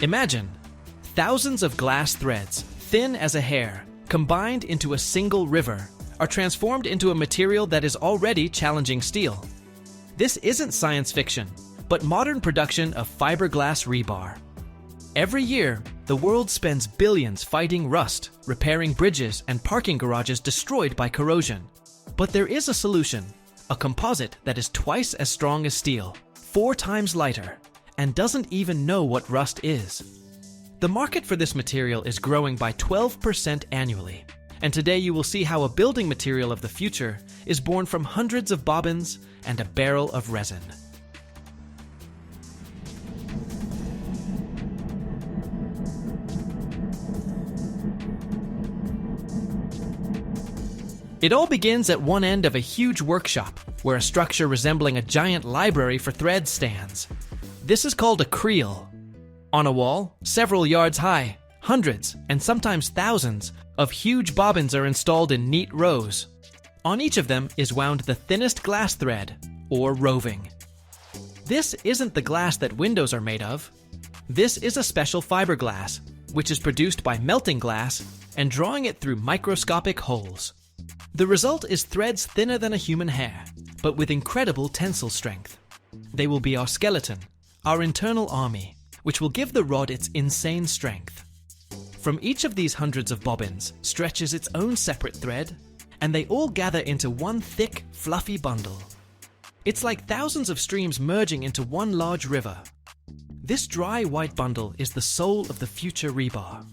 Imagine thousands of glass threads, thin as a hair, combined into a single river, are transformed into a material that is already challenging steel. This isn't science fiction, but modern production of fiberglass rebar. Every year, the world spends billions fighting rust, repairing bridges and parking garages destroyed by corrosion. But there is a solution, a composite that is twice as strong as steel, 4 times lighter, and doesn't even know what rust is. The market for this material is growing by 12% annually, and today you will see how a building material of the future is born from hundreds of bobbins and a barrel of resin. It all begins at one end of a huge workshop, where a structure resembling a giant library for threads stands. This is called a creel. On a wall, several yards high, hundreds, and sometimes thousands, of huge bobbins are installed in neat rows. On each of them is wound the thinnest glass thread, or roving. This isn't the glass that windows are made of. This is a special fiberglass, which is produced by melting glass and drawing it through microscopic holes. The result is threads thinner than a human hair, but with incredible tensile strength. They will be our skeleton, our internal army, which will give the rod its insane strength. From each of these hundreds of bobbins stretches its own separate thread, and they all gather into one thick, fluffy bundle. It's like thousands of streams merging into one large river. This dry white bundle is the soul of the future rebar.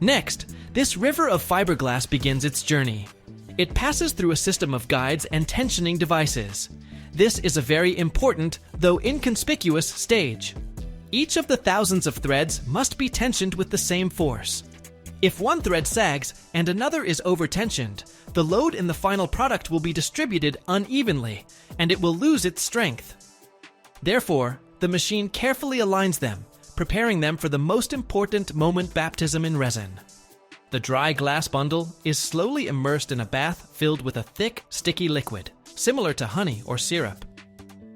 Next, this river of fiberglass begins its journey. It passes through a system of guides and tensioning devices. This is a very important, though inconspicuous, stage. Each of the thousands of threads must be tensioned with the same force. If one thread sags and another is over-tensioned, the load in the final product will be distributed unevenly, and it will lose its strength. Therefore, the machine carefully aligns them, preparing them for the most important moment baptism in resin. The dry glass bundle is slowly immersed in a bath filled with a thick, sticky liquid, similar to honey or syrup.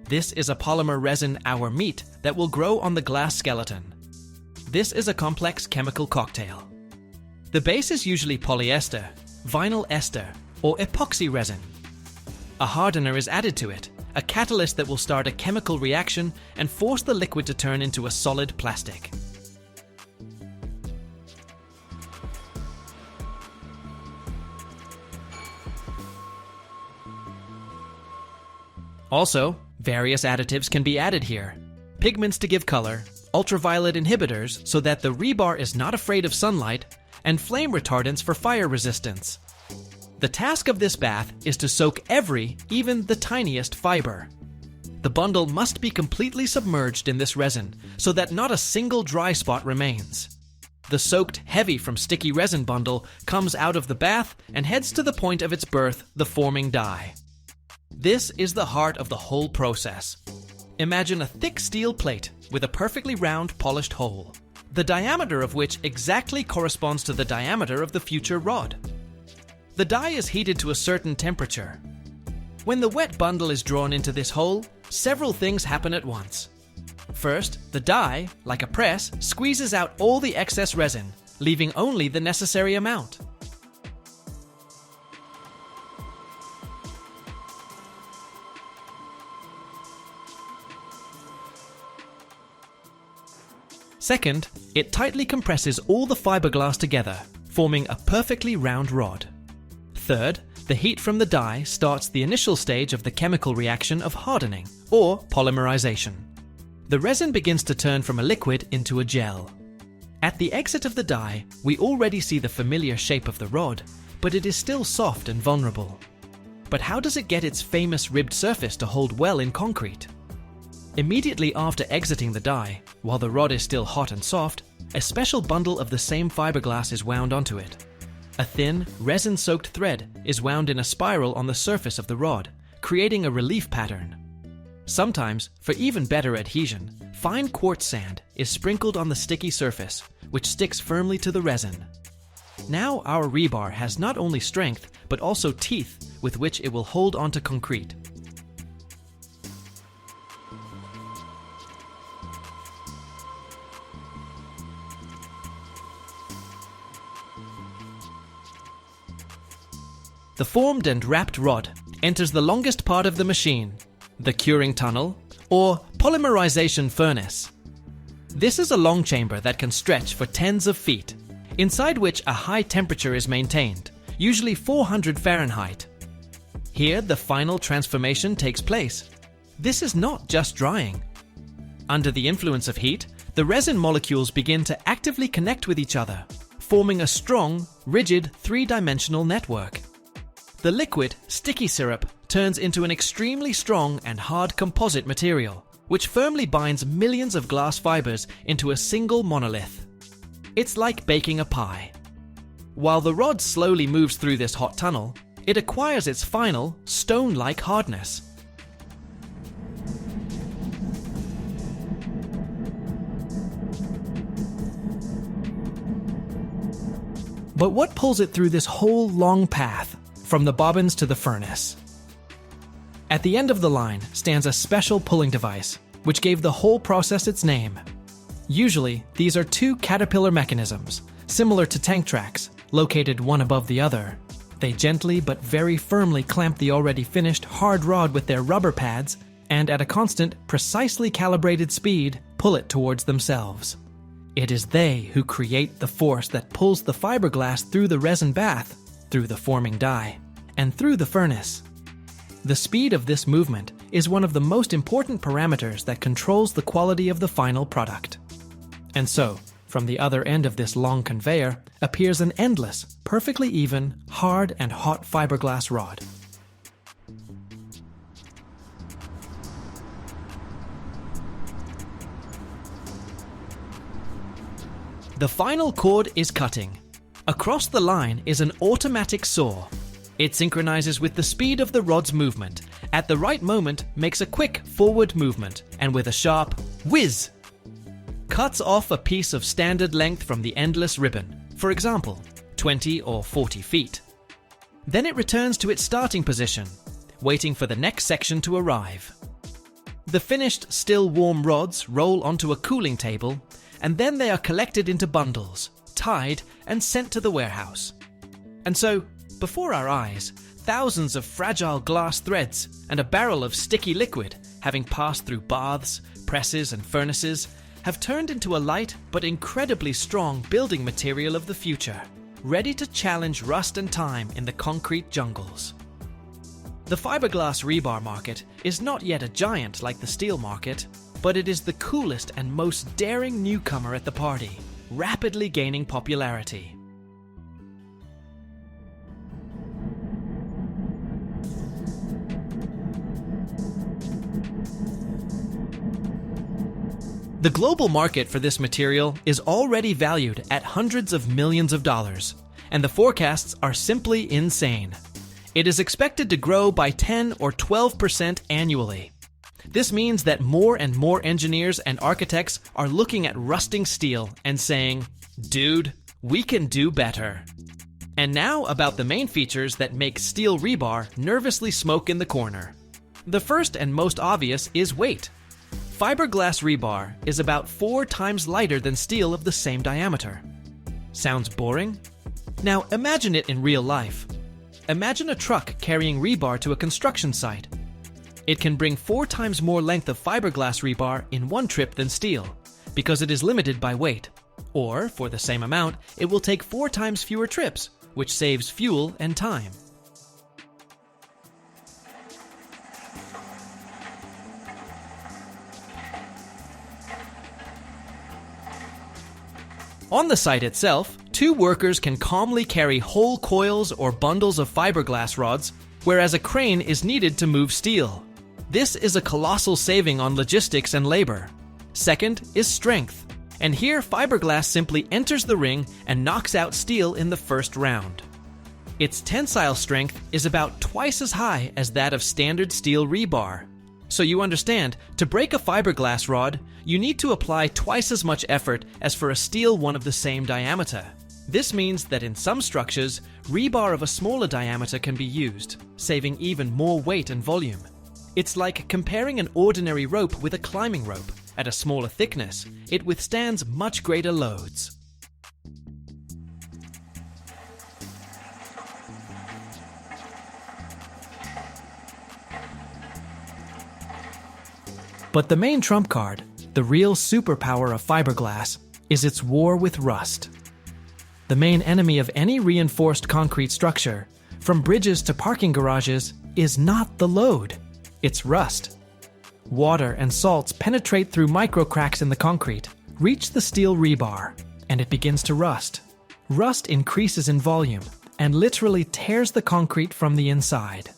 This is a polymer resin, our meat, that will grow on the glass skeleton. This is a complex chemical cocktail. The base is usually polyester, vinyl ester, or epoxy resin. A hardener is added to it, a catalyst that will start a chemical reaction and force the liquid to turn into a solid plastic. Also, various additives can be added here. Pigments to give color, ultraviolet inhibitors so that the rebar is not afraid of sunlight, and flame retardants for fire resistance. The task of this bath is to soak every, even the tiniest fiber. The bundle must be completely submerged in this resin so that not a single dry spot remains. The soaked, heavy from sticky resin bundle comes out of the bath and heads to the point of its birth, the forming die. This is the heart of the whole process. Imagine a thick steel plate with a perfectly round, polished hole, the diameter of which exactly corresponds to the diameter of the future rod. The die is heated to a certain temperature. When the wet bundle is drawn into this hole, several things happen at once. First, the die, like a press, squeezes out all the excess resin, leaving only the necessary amount. Second, it tightly compresses all the fiberglass together, forming a perfectly round rod. Third, the heat from the die starts the initial stage of the chemical reaction of hardening, or polymerization. The resin begins to turn from a liquid into a gel. At the exit of the die, we already see the familiar shape of the rod, but it is still soft and vulnerable. But how does it get its famous ribbed surface to hold well in concrete? Immediately after exiting the die, while the rod is still hot and soft, a special bundle of the same fiberglass is wound onto it. A thin, resin-soaked thread is wound in a spiral on the surface of the rod, creating a relief pattern. Sometimes, for even better adhesion, fine quartz sand is sprinkled on the sticky surface, which sticks firmly to the resin. Now our rebar has not only strength, but also teeth with which it will hold onto concrete. The formed and wrapped rod enters the longest part of the machine, the curing tunnel, or polymerization furnace. This is a long chamber that can stretch for tens of feet, inside which a high temperature is maintained, usually 400 Fahrenheit. Here, the final transformation takes place. This is not just drying. Under the influence of heat, the resin molecules begin to actively connect with each other, forming a strong, rigid, three-dimensional network. The liquid, sticky syrup turns into an extremely strong and hard composite material, which firmly binds millions of glass fibers into a single monolith. It's like baking a pie. While the rod slowly moves through this hot tunnel, it acquires its final, stone-like hardness. But what pulls it through this whole long path, from the bobbins to the furnace? At the end of the line stands a special pulling device, which gave the whole process its name. Usually, these are two caterpillar mechanisms, similar to tank tracks, located one above the other. They gently but very firmly clamp the already finished hard rod with their rubber pads, and at a constant, precisely calibrated speed, pull it towards themselves. It is they who create the force that pulls the fiberglass through the resin bath, through the forming die, and through the furnace. The speed of this movement is one of the most important parameters that controls the quality of the final product. And so, from the other end of this long conveyor appears an endless, perfectly even, hard and hot fiberglass rod. The final chord is cutting. Across the line is an automatic saw. It synchronizes with the speed of the rod's movement, at the right moment makes a quick forward movement, and with a sharp whiz, cuts off a piece of standard length from the endless ribbon, for example, 20 or 40 feet. Then it returns to its starting position, waiting for the next section to arrive. The finished, still warm rods roll onto a cooling table, and then they are collected into bundles, tied, and sent to the warehouse. And so, before our eyes, thousands of fragile glass threads and a barrel of sticky liquid, having passed through baths, presses, and furnaces, have turned into a light but incredibly strong building material of the future, ready to challenge rust and time in the concrete jungles. The fiberglass rebar market is not yet a giant like the steel market, but it is the coolest and most daring newcomer at the party, rapidly gaining popularity. The global market for this material is already valued at hundreds of millions of dollars, and the forecasts are simply insane. It is expected to grow by 10 or 12% annually. This means that more and more engineers and architects are looking at rusting steel and saying, "Dude, we can do better." And now about the main features that make steel rebar nervously smoke in the corner. The first and most obvious is weight. Fiberglass rebar is about 4 times lighter than steel of the same diameter. Sounds boring? Now imagine it in real life. Imagine a truck carrying rebar to a construction site. It can bring 4 times more length of fiberglass rebar in one trip than steel, because it is limited by weight. Or, for the same amount, it will take 4 times fewer trips, which saves fuel and time. On the site itself, 2 workers can calmly carry whole coils or bundles of fiberglass rods, whereas a crane is needed to move steel. This is a colossal saving on logistics and labor. Second is strength, and here fiberglass simply enters the ring and knocks out steel in the first round. Its tensile strength is about twice as high as that of standard steel rebar. So you understand, to break a fiberglass rod, you need to apply twice as much effort as for a steel one of the same diameter. This means that in some structures, rebar of a smaller diameter can be used, saving even more weight and volume. It's like comparing an ordinary rope with a climbing rope. At a smaller thickness, it withstands much greater loads. But the main trump card, the real superpower of fiberglass, is its war with rust. The main enemy of any reinforced concrete structure, from bridges to parking garages, is not the load, it's rust. Water and salts penetrate through micro cracks in the concrete, reach the steel rebar, and it begins to rust. Rust increases in volume and literally tears the concrete from the inside.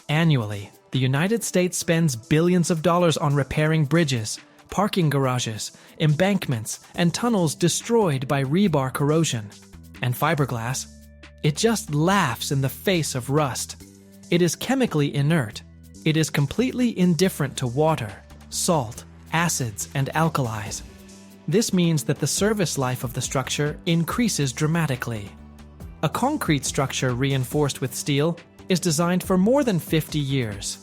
Annually, the United States spends billions of dollars on repairing bridges, parking garages, embankments, and tunnels destroyed by rebar corrosion. And fiberglass? It just laughs in the face of rust. It is chemically inert. It is completely indifferent to water, salt, acids, and alkalis. This means that the service life of the structure increases dramatically. A concrete structure reinforced with steel is designed for more than 50 years,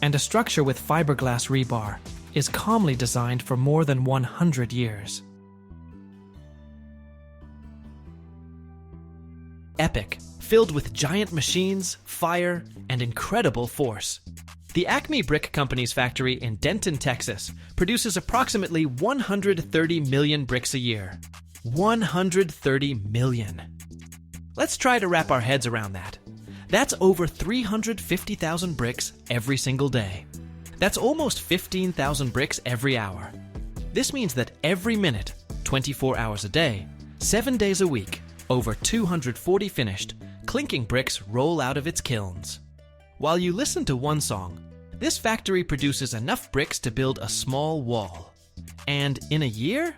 and a structure with fiberglass rebar is calmly designed for more than 100 years. Epic, filled with giant machines, fire, and incredible force. The Acme Brick Company's factory in Denton, Texas, produces approximately 130 million bricks a year. 130 million. Let's try to wrap our heads around that. That's over 350,000 bricks every single day. That's almost 15,000 bricks every hour. This means that every minute, 24 hours a day, 7 days a week, over 240 finished, clinking bricks roll out of its kilns. While you listen to one song, this factory produces enough bricks to build a small wall. And in a year,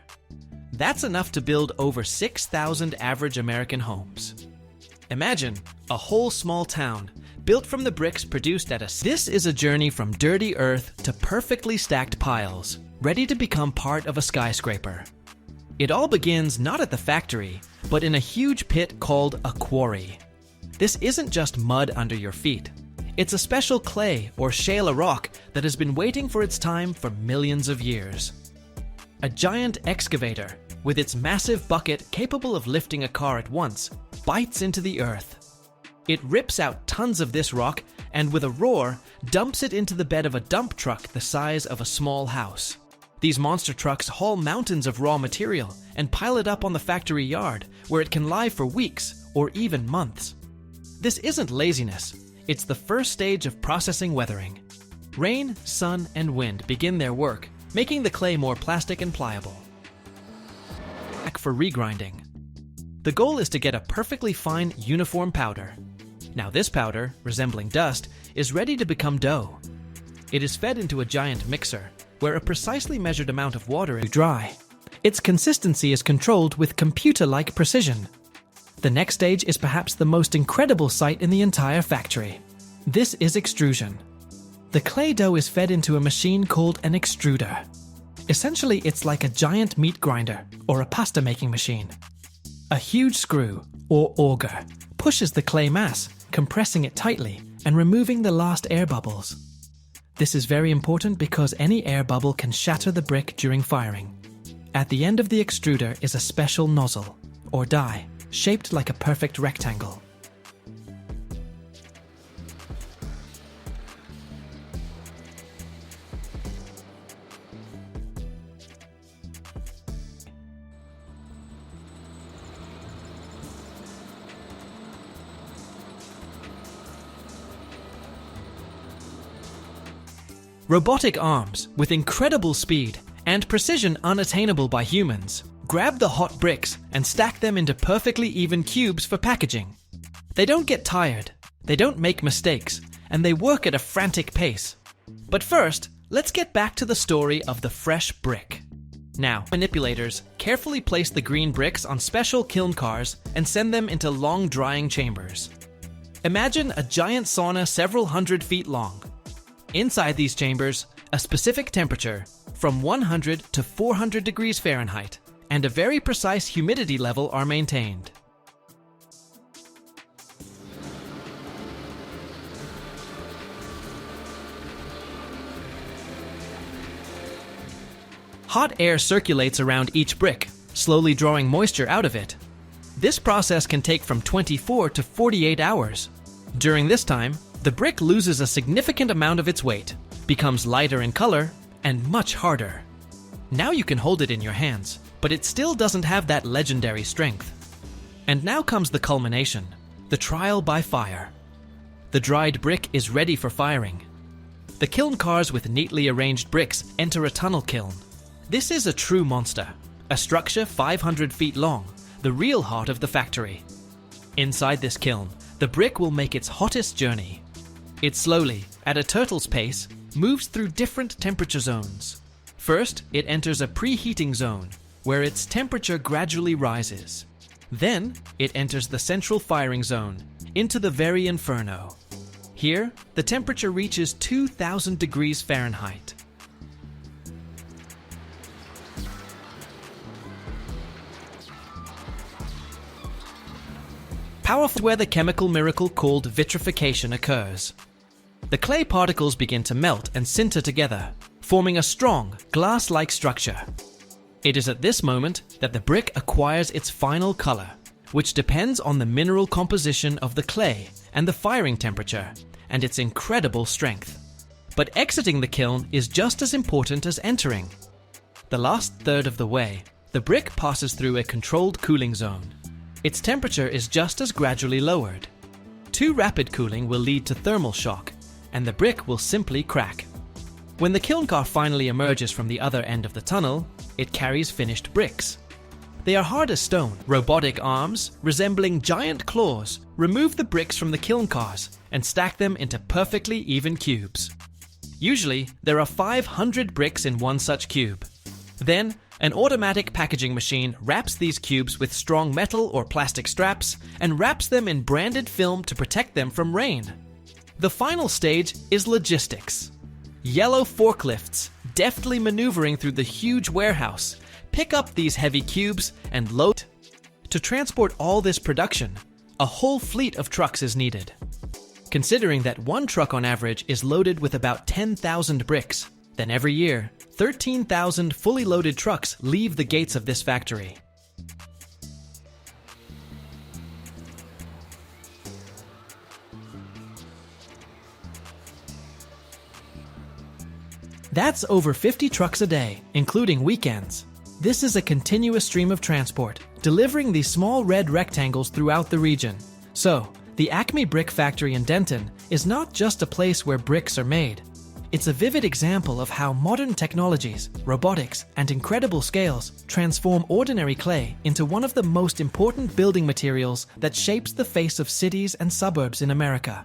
that's enough to build over 6,000 average American homes. Imagine a whole small town built from the bricks produced at a... This is a journey from dirty earth to perfectly stacked piles, ready to become part of a skyscraper. It all begins not at the factory, but in a huge pit called a quarry. This isn't just mud under your feet. It's a special clay or shale rock that has been waiting for its time for millions of years. A giant excavator, with its massive bucket capable of lifting a car at once, bites into the earth. It rips out tons of this rock and with a roar, dumps it into the bed of a dump truck the size of a small house. These monster trucks haul mountains of raw material and pile it up on the factory yard, where it can lie for weeks or even months. This isn't laziness. It's the first stage of processing weathering. Rain, sun, and wind begin their work, making the clay more plastic and pliable. For regrinding. The goal is to get a perfectly fine, uniform powder. Now this powder, resembling dust, is ready to become dough. It is fed into a giant mixer, where a precisely measured amount of water is dry. Its consistency is controlled with computer-like precision. The next stage is perhaps the most incredible sight in the entire factory. This is extrusion. The clay dough is fed into a machine called an extruder. Essentially, it's like a giant meat grinder or a pasta making machine. A huge screw, or auger, pushes the clay mass, compressing it tightly and removing the last air bubbles. This is very important because any air bubble can shatter the brick during firing. At the end of the extruder is a special nozzle, or die, shaped like a perfect rectangle. Robotic arms, with incredible speed and precision unattainable by humans, grab the hot bricks and stack them into perfectly even cubes for packaging. They don't get tired, they don't make mistakes, and they work at a frantic pace. But first, let's get back to the story of the fresh brick. Now, manipulators carefully place the green bricks on special kiln cars and send them into long drying chambers. Imagine a giant sauna several hundred feet long. Inside these chambers, a specific temperature, from 100 to 400 degrees Fahrenheit, and a very precise humidity level are maintained. Hot air circulates around each brick, slowly drawing moisture out of it. This process can take from 24 to 48 hours. During this time, the brick loses a significant amount of its weight, becomes lighter in color, and much harder. Now you can hold it in your hands, but it still doesn't have that legendary strength. And now comes the culmination, the trial by fire. The dried brick is ready for firing. The kiln cars with neatly arranged bricks enter a tunnel kiln. This is a true monster, a structure 500 feet long, the real heart of the factory. Inside this kiln, the brick will make its hottest journey. It slowly, at a turtle's pace, moves through different temperature zones. First, it enters a preheating zone, where its temperature gradually rises. Then, it enters the central firing zone, into the very inferno. Here, the temperature reaches 2,000 degrees Fahrenheit. Powerful where the chemical miracle called vitrification occurs. The clay particles begin to melt and sinter together, forming a strong, glass-like structure. It is at this moment that the brick acquires its final color, which depends on the mineral composition of the clay and the firing temperature, and its incredible strength. But exiting the kiln is just as important as entering. The last third of the way, the brick passes through a controlled cooling zone. Its temperature is just as gradually lowered. Too rapid cooling will lead to thermal shock, and the brick will simply crack. When the kiln car finally emerges from the other end of the tunnel, it carries finished bricks. They are hard as stone. Robotic arms, resembling giant claws, remove the bricks from the kiln cars and stack them into perfectly even cubes. Usually, there are 500 bricks in one such cube. Then, an automatic packaging machine wraps these cubes with strong metal or plastic straps and wraps them in branded film to protect them from rain. The final stage is logistics. Yellow forklifts, deftly maneuvering through the huge warehouse, pick up these heavy cubes and load. To transport all this production, a whole fleet of trucks is needed. Considering that one truck on average is loaded with about 10,000 bricks, then every year, 13,000 fully loaded trucks leave the gates of this factory. That's over 50 trucks a day, including weekends. This is a continuous stream of transport, delivering these small red rectangles throughout the region. So, the Acme Brick Factory in Denton is not just a place where bricks are made. It's a vivid example of how modern technologies, robotics, and incredible scales transform ordinary clay into one of the most important building materials that shapes the face of cities and suburbs in America.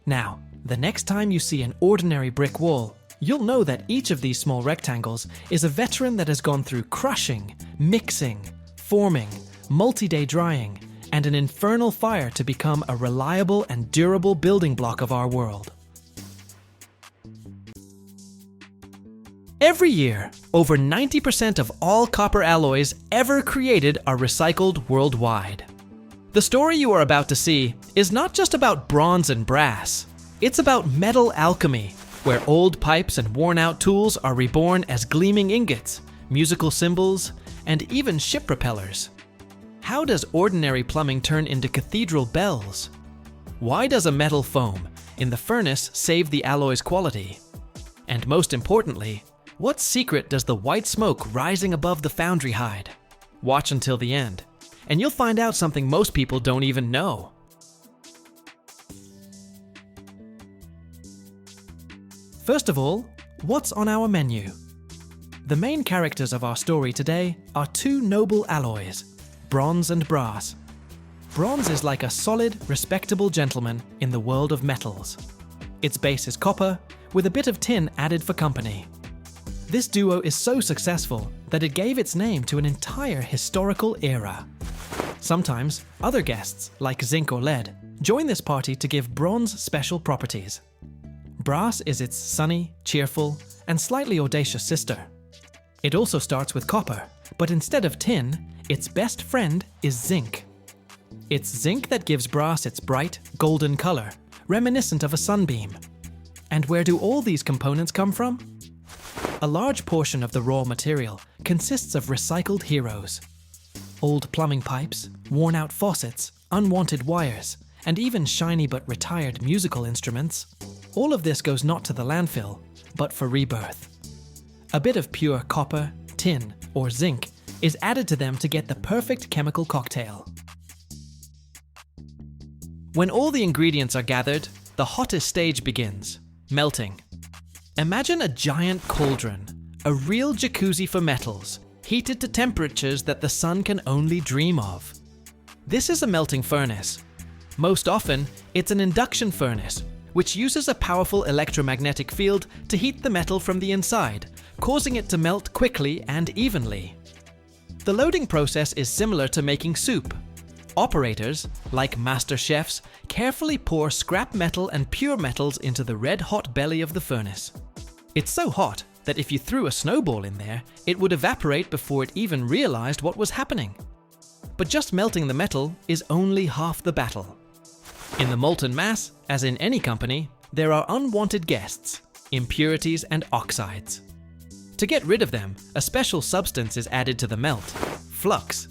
Now, the next time you see an ordinary brick wall, you'll know that each of these small rectangles is a veteran that has gone through crushing, mixing, forming, multi-day drying, and an infernal fire to become a reliable and durable building block of our world. Every year, over 90% of all copper alloys ever created are recycled worldwide. The story you are about to see is not just about bronze and brass. It's about metal alchemy, where old pipes and worn-out tools are reborn as gleaming ingots, musical cymbals, and even ship propellers. How does ordinary plumbing turn into cathedral bells? Why does a metal foam in the furnace save the alloy's quality? And most importantly, what secret does the white smoke rising above the foundry hide? Watch until the end, and you'll find out something most people don't even know. First of all, what's on our menu? The main characters of our story today are two noble alloys, bronze and brass. Bronze is like a solid, respectable gentleman in the world of metals. Its base is copper, with a bit of tin added for company. This duo is so successful that it gave its name to an entire historical era. Sometimes, other guests, like zinc or lead, join this party to give bronze special properties. Brass is its sunny, cheerful, and slightly audacious sister. It also starts with copper, But instead of tin, its best friend is zinc. It's zinc that gives brass its bright, golden color, reminiscent of a sunbeam. And where do all these components come from? A large portion of the raw material consists of recycled heroes. Old plumbing pipes, worn-out faucets, unwanted wires, and even shiny but retired musical instruments. All of this goes not to the landfill, but for rebirth. A bit of pure copper, tin, or zinc is added to them to get the perfect chemical cocktail. When all the ingredients are gathered, the hottest stage begins, melting. Imagine a giant cauldron, a real jacuzzi for metals, heated to temperatures that the sun can only dream of. This is a melting furnace. Most often, it's an induction furnace, which uses a powerful electromagnetic field to heat the metal from the inside, causing it to melt quickly and evenly. The loading process is similar to making soup. Operators, like master chefs, carefully pour scrap metal and pure metals into the red-hot belly of the furnace. It's so hot that if you threw a snowball in there, it would evaporate before it even realized what was happening. But just melting the metal is only half the battle. In the molten mass, as in any company, there are unwanted guests, impurities and oxides. To get rid of them, a special substance is added to the melt, flux.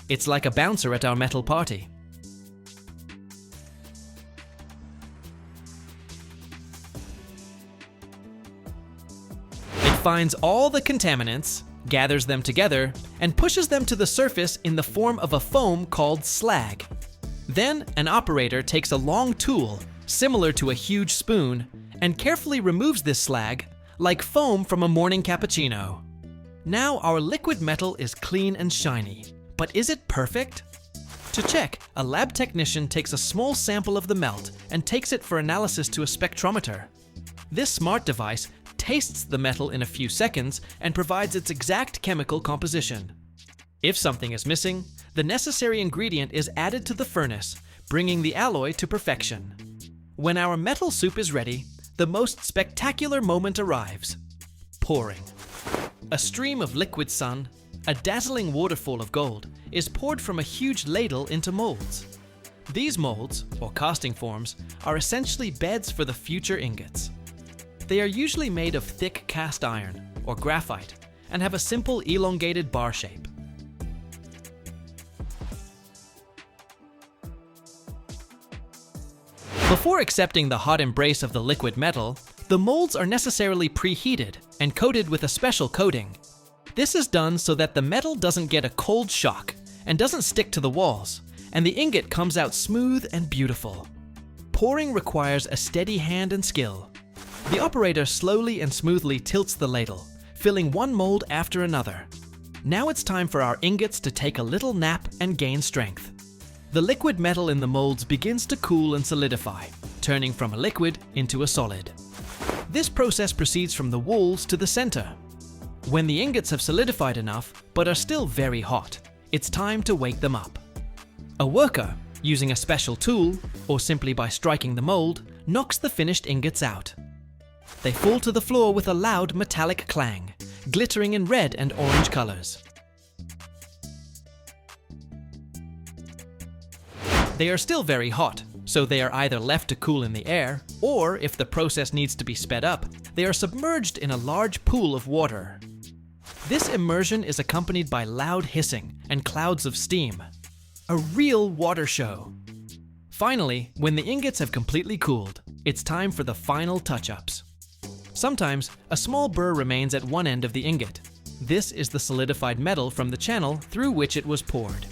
It's like a bouncer at our metal party. It finds all the contaminants, gathers them together, and pushes them to the surface in the form of a foam called slag. Then, an operator takes a long tool, similar to a huge spoon, and carefully removes this slag, like foam from a morning cappuccino. Now our liquid metal is clean and shiny. But is it perfect? To check, a lab technician takes a small sample of the melt and takes it for analysis to a spectrometer. This smart device tastes the metal in a few seconds and provides its exact chemical composition. If something is missing, the necessary ingredient is added to the furnace, bringing the alloy to perfection. When our metal soup is ready, the most spectacular moment arrives: pouring. A stream of liquid sun, a dazzling waterfall of gold, is poured from a huge ladle into molds. These molds, or casting forms, are essentially beds for the future ingots. They are usually made of thick cast iron, or graphite, and have a simple elongated bar shape. Before accepting the hot embrace of the liquid metal, the molds are necessarily preheated and coated with a special coating. This is done so that the metal doesn't get a cold shock and doesn't stick to the walls, and the ingot comes out smooth and beautiful. Pouring requires a steady hand and skill. The operator slowly and smoothly tilts the ladle, filling one mold after another. Now it's time for our ingots to take a little nap and gain strength. The liquid metal in the molds begins to cool and solidify, turning from a liquid into a solid. This process proceeds from the walls to the center. When the ingots have solidified enough, but are still very hot, it's time to wake them up. A worker, using a special tool, or simply by striking the mold, knocks the finished ingots out. They fall to the floor with a loud metallic clang, glittering in red and orange colors. They are still very hot, so they are either left to cool in the air, or if the process needs to be sped up, they are submerged in a large pool of water. This immersion is accompanied by loud hissing and clouds of steam. A real water show. Finally, when the ingots have completely cooled, it's time for the final touch-ups. Sometimes, a small burr remains at one end of the ingot. This is the solidified metal from the channel through which it was poured.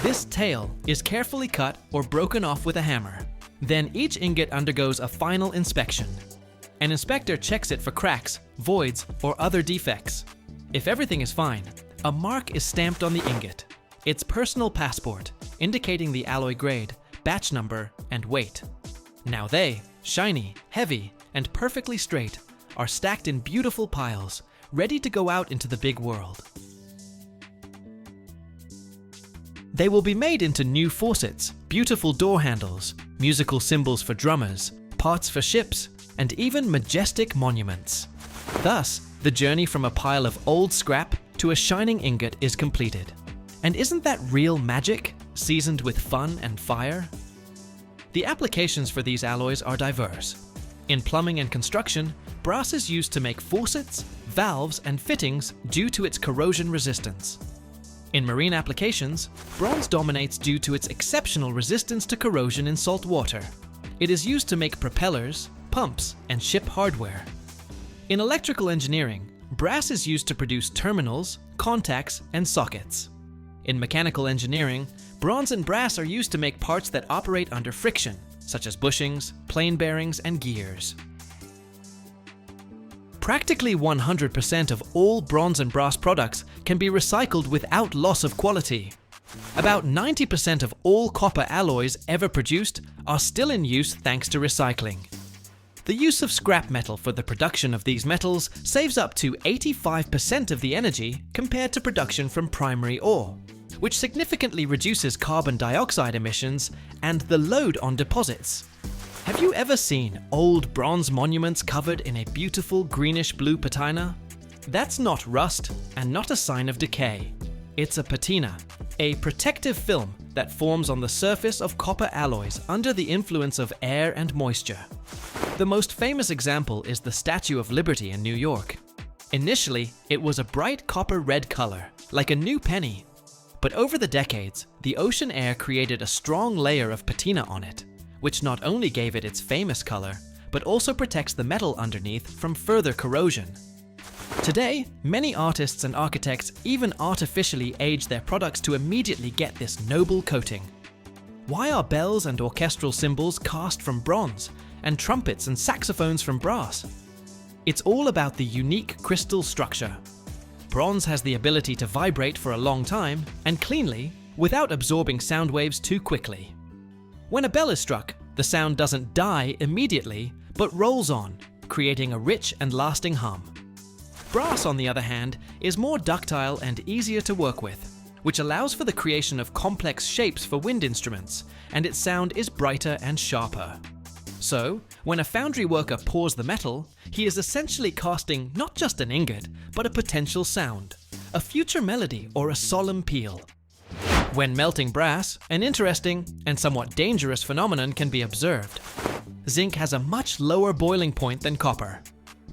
This tail is carefully cut or broken off with a hammer. Then each ingot undergoes a final inspection. An inspector checks it for cracks, voids, or other defects. If everything is fine, a mark is stamped on the ingot. It's personal passport, indicating the alloy grade, batch number, and weight. Now they, shiny, heavy, and perfectly straight, are stacked in beautiful piles, ready to go out into the big world. They will be made into new faucets, beautiful door handles, musical symbols for drummers, parts for ships, and even majestic monuments. Thus, the journey from a pile of old scrap to a shining ingot is completed. And isn't that real magic, seasoned with fun and fire? The applications for these alloys are diverse. In plumbing and construction, brass is used to make faucets, valves, and fittings due to its corrosion resistance. In marine applications, bronze dominates due to its exceptional resistance to corrosion in salt water. It is used to make propellers, pumps, and ship hardware. In electrical engineering, brass is used to produce terminals, contacts, and sockets. In mechanical engineering, bronze and brass are used to make parts that operate under friction, such as bushings, plain bearings, and gears. Practically 100% of all bronze and brass products can be recycled without loss of quality. About 90% of all copper alloys ever produced are still in use thanks to recycling. The use of scrap metal for the production of these metals saves up to 85% of the energy compared to production from primary ore, which significantly reduces carbon dioxide emissions and the load on deposits. Have you ever seen old bronze monuments covered in a beautiful greenish-blue patina? That's not rust and not a sign of decay. It's a patina, a protective film that forms on the surface of copper alloys under the influence of air and moisture. The most famous example is the Statue of Liberty in New York. Initially, it was a bright copper red color, like a new penny. But over the decades, the ocean air created a strong layer of patina on it, which not only gave it its famous color, but also protects the metal underneath from further corrosion. Today, many artists and architects even artificially age their products to immediately get this noble coating. Why are bells and orchestral cymbals cast from bronze, and trumpets and saxophones from brass? It's all about the unique crystal structure. Bronze has the ability to vibrate for a long time and cleanly without absorbing sound waves too quickly. When a bell is struck, the sound doesn't die immediately, but rolls on, creating a rich and lasting hum. Brass, on the other hand, is more ductile and easier to work with, which allows for the creation of complex shapes for wind instruments, and its sound is brighter and sharper. So, when a foundry worker pours the metal, he is essentially casting not just an ingot, but a potential sound, a future melody or a solemn peal. When melting brass, an interesting and somewhat dangerous phenomenon can be observed. Zinc has a much lower boiling point than copper.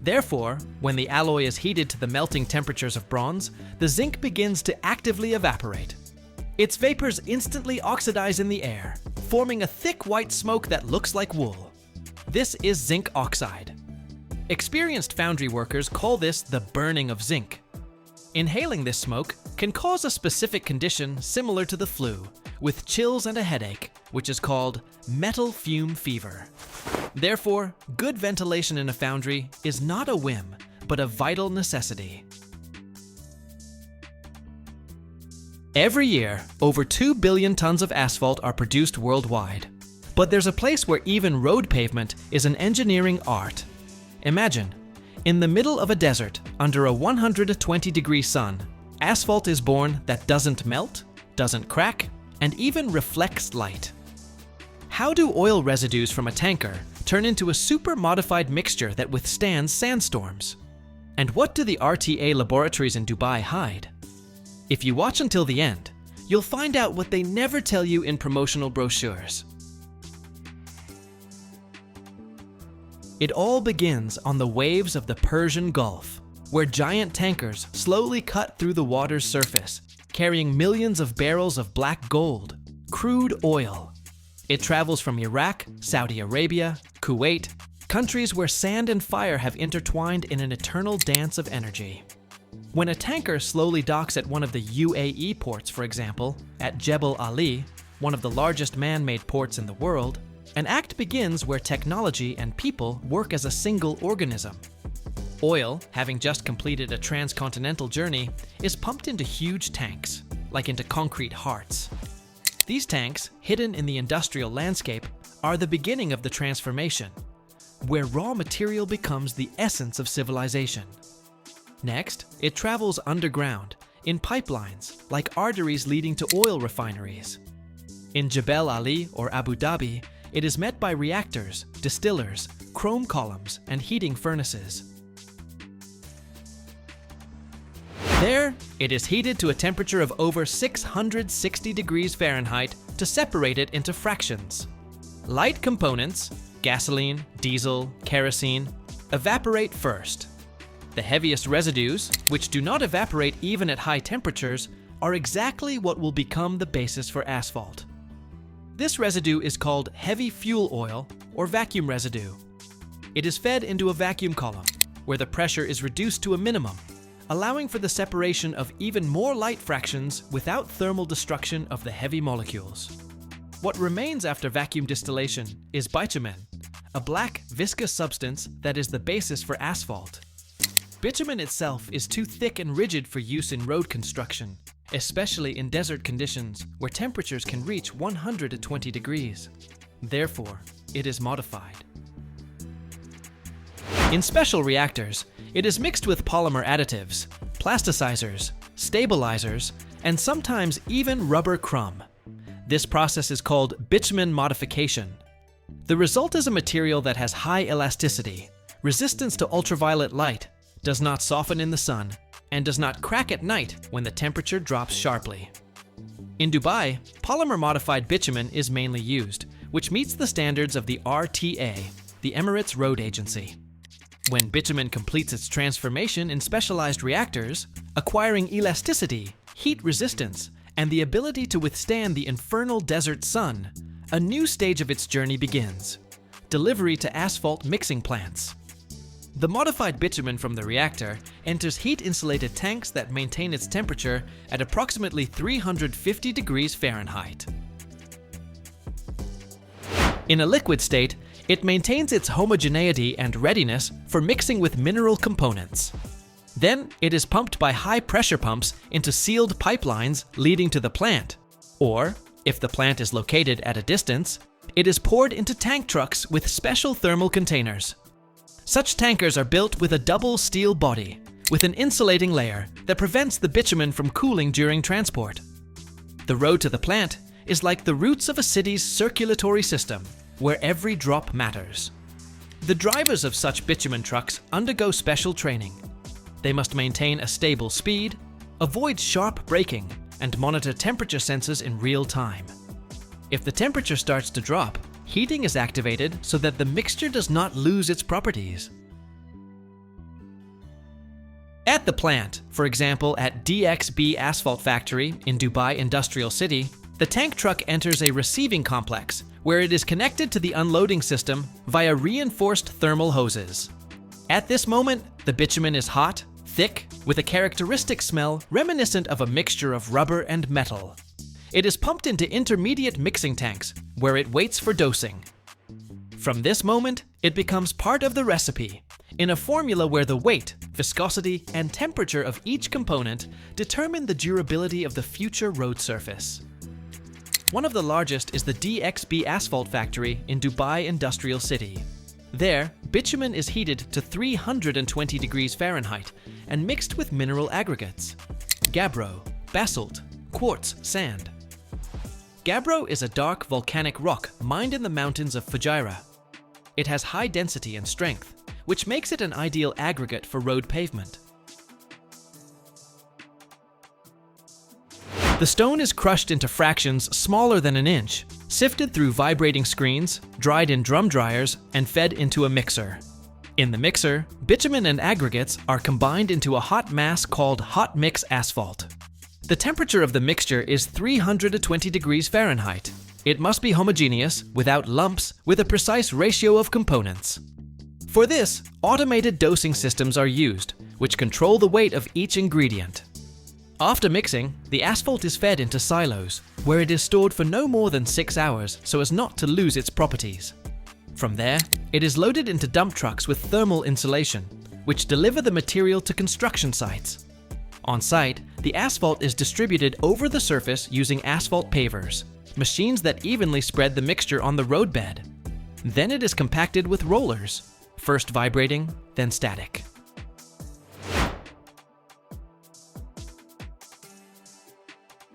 Therefore, when the alloy is heated to the melting temperatures of bronze, the zinc begins to actively evaporate. Its vapors instantly oxidize in the air, forming a thick white smoke that looks like wool. This is zinc oxide. Experienced foundry workers call this the burning of zinc. Inhaling this smoke can cause a specific condition similar to the flu, with chills and a headache, which is called metal fume fever. Therefore, good ventilation in a foundry is not a whim, but a vital necessity. Every year, over 2 billion tons of asphalt are produced worldwide. But there's a place where even road pavement is an engineering art. Imagine, in the middle of a desert, under a 120-degree sun, asphalt is born that doesn't melt, doesn't crack, and even reflects light. How do oil residues from a tanker turn into a super-modified mixture that withstands sandstorms? And what do the RTA laboratories in Dubai hide? If you watch until the end, you'll find out what they never tell you in promotional brochures. It all begins on the waves of the Persian Gulf, where giant tankers slowly cut through the water's surface, carrying millions of barrels of black gold, crude oil. It travels from Iraq, Saudi Arabia, Kuwait, countries where sand and fire have intertwined in an eternal dance of energy. When a tanker slowly docks at one of the UAE ports, for example, at Jebel Ali, one of the largest man-made ports in the world, an act begins where technology and people work as a single organism. Oil, having just completed a transcontinental journey, is pumped into huge tanks, like into concrete hearts. These tanks, hidden in the industrial landscape, are the beginning of the transformation, where raw material becomes the essence of civilization. Next, it travels underground, in pipelines, like arteries leading to oil refineries. In Jebel Ali or Abu Dhabi, it is met by reactors, distillers, chrome columns, and heating furnaces. There, It is heated to a temperature of over 660 degrees Fahrenheit to separate it into fractions. Light components, gasoline, diesel, kerosene, evaporate first. The heaviest residues, which do not evaporate even at high temperatures, are exactly what will become the basis for asphalt. This residue is called heavy fuel oil or vacuum residue. It is fed into a vacuum column, where the pressure is reduced to a minimum, allowing for the separation of even more light fractions without thermal destruction of the heavy molecules. What remains after vacuum distillation is bitumen, a black, viscous substance that is the basis for asphalt. Bitumen itself is too thick and rigid for use in road construction, especially in desert conditions where temperatures can reach 120 degrees. Therefore, it is modified. In special reactors, it is mixed with polymer additives, plasticizers, stabilizers, and sometimes even rubber crumb. This process is called bitumen modification. The result is a material that has high elasticity, resistance to ultraviolet light, does not soften in the sun, and does not crack at night when the temperature drops sharply. In Dubai, polymer-modified bitumen is mainly used, which meets the standards of the RTA, the Emirates Road Agency. When bitumen completes its transformation in specialized reactors, acquiring elasticity, heat resistance, and the ability to withstand the infernal desert sun, a new stage of its journey begins: delivery to asphalt mixing plants. The modified bitumen from the reactor enters heat-insulated tanks that maintain its temperature at approximately 350 degrees Fahrenheit. In a liquid state, it maintains its homogeneity and readiness for mixing with mineral components. Then it is pumped by high-pressure pumps into sealed pipelines leading to the plant. Or, if the plant is located at a distance, it is poured into tank trucks with special thermal containers. Such tankers are built with a double steel body, with an insulating layer that prevents the bitumen from cooling during transport. The road to the plant is like the roots of a city's circulatory system, where every drop matters. The drivers of such bitumen trucks undergo special training. They must maintain a stable speed, avoid sharp braking, and monitor temperature sensors in real time. If the temperature starts to drop, heating is activated so that the mixture does not lose its properties. At the plant, for example at DXB Asphalt Factory in Dubai Industrial City, the tank truck enters a receiving complex where it is connected to the unloading system via reinforced thermal hoses. At this moment, the bitumen is hot, thick, with a characteristic smell reminiscent of a mixture of rubber and metal. It is pumped into intermediate mixing tanks, where it waits for dosing. From this moment, it becomes part of the recipe, in a formula where the weight, viscosity, and temperature of each component determine the durability of the future road surface. One of the largest is the DXB Asphalt Factory in Dubai Industrial City. There, bitumen is heated to 320 degrees Fahrenheit and mixed with mineral aggregates: gabbro, basalt, quartz, sand. Gabbro is a dark volcanic rock mined in the mountains of Fujairah. It has high density and strength, which makes it an ideal aggregate for road pavement. The stone is crushed into fractions smaller than an inch, sifted through vibrating screens, dried in drum dryers, and fed into a mixer. In the mixer, bitumen and aggregates are combined into a hot mass called hot mix asphalt. The temperature of the mixture is 320 degrees Fahrenheit. It must be homogeneous, without lumps, with a precise ratio of components. For this, automated dosing systems are used, which control the weight of each ingredient. After mixing, the asphalt is fed into silos, where it is stored for no more than 6 hours so as not to lose its properties. From there, it is loaded into dump trucks with thermal insulation, which deliver the material to construction sites. On site, the asphalt is distributed over the surface using asphalt pavers, machines that evenly spread the mixture on the roadbed. Then it is compacted with rollers, first vibrating, then static.